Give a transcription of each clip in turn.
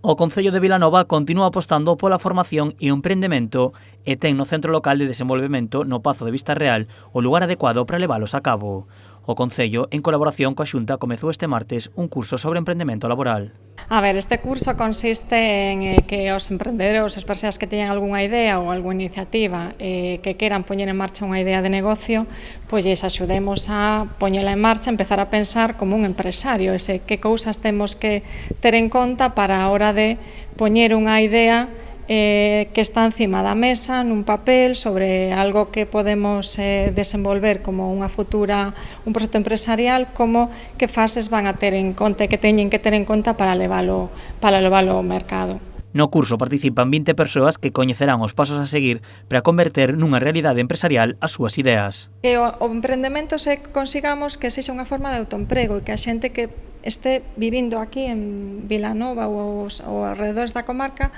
O Concello de Vilanova continúa apostando pola formación e o emprendemento e ten no Centro Local de Desenvolvemento no Pazo de Vista Real o lugar adecuado para levalos a cabo. O Concello, en colaboración coa Xunta, comezou este martes un curso sobre emprendemento laboral. A ver, este curso consiste en que os emprendedores, as persoas que teñen algunha idea ou algunha iniciativa que queran poñer en marcha unha idea de negocio, pois lles axudemos a poñela en marcha, empezar a pensar como un empresario, que cousas temos que ter en conta para a hora de poñer unha idea que está encima da mesa nun papel sobre algo que podemos desenvolver como un proxecto empresarial, como que fases van a ter en conta e que teñen que ter en conta para levalo ao mercado. No curso participan 20 persoas que coñecerán os pasos a seguir para converter nunha realidade empresarial as súas ideas. Que o emprendemento se consigamos que sexa unha forma de autoemprego e que a xente que este vivindo aquí en Vilanova ou aos alrededores da comarca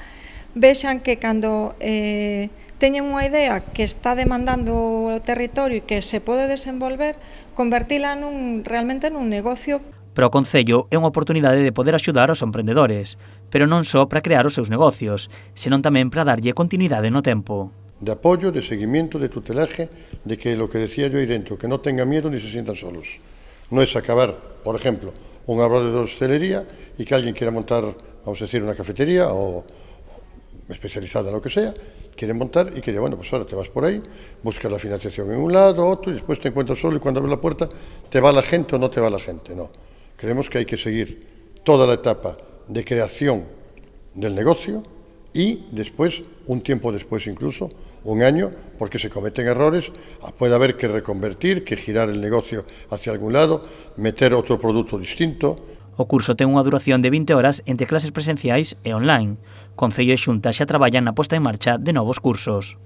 vexan que cando teñen unha idea que está demandando o territorio e que se pode desenvolver, convertila realmente nun negocio. Para o Concello é unha oportunidade de poder axudar aos emprendedores, pero non só para crear os seus negocios, senón tamén para darlle continuidade no tempo. De apoyo, de seguimiento, de tutelaje, de que lo que decía yo ahí dentro, que no tengan miedo ni se sientan solos. No es acabar, por ejemplo, un árbol de hostelería y que alguien quiera montar, vamos a decir, una cafetería o especializada en lo que sea, quieren montar y que bueno, pues ahora te vas por ahí, buscas la financiación en un lado, otro, y después te encuentras solo y cuando abres la puerta, ¿te va la gente o no te va la gente? No. Creemos que hay que seguir toda la etapa de creación del negocio y después, un tiempo después incluso, un año, porque se cometen errores, puede haber que reconvertir, que girar el negocio hacia algún lado, meter otro producto distinto. O curso ten unha duración de 20 horas entre clases presenciais e online. Concello e Xunta xa traballan na posta en marcha de novos cursos.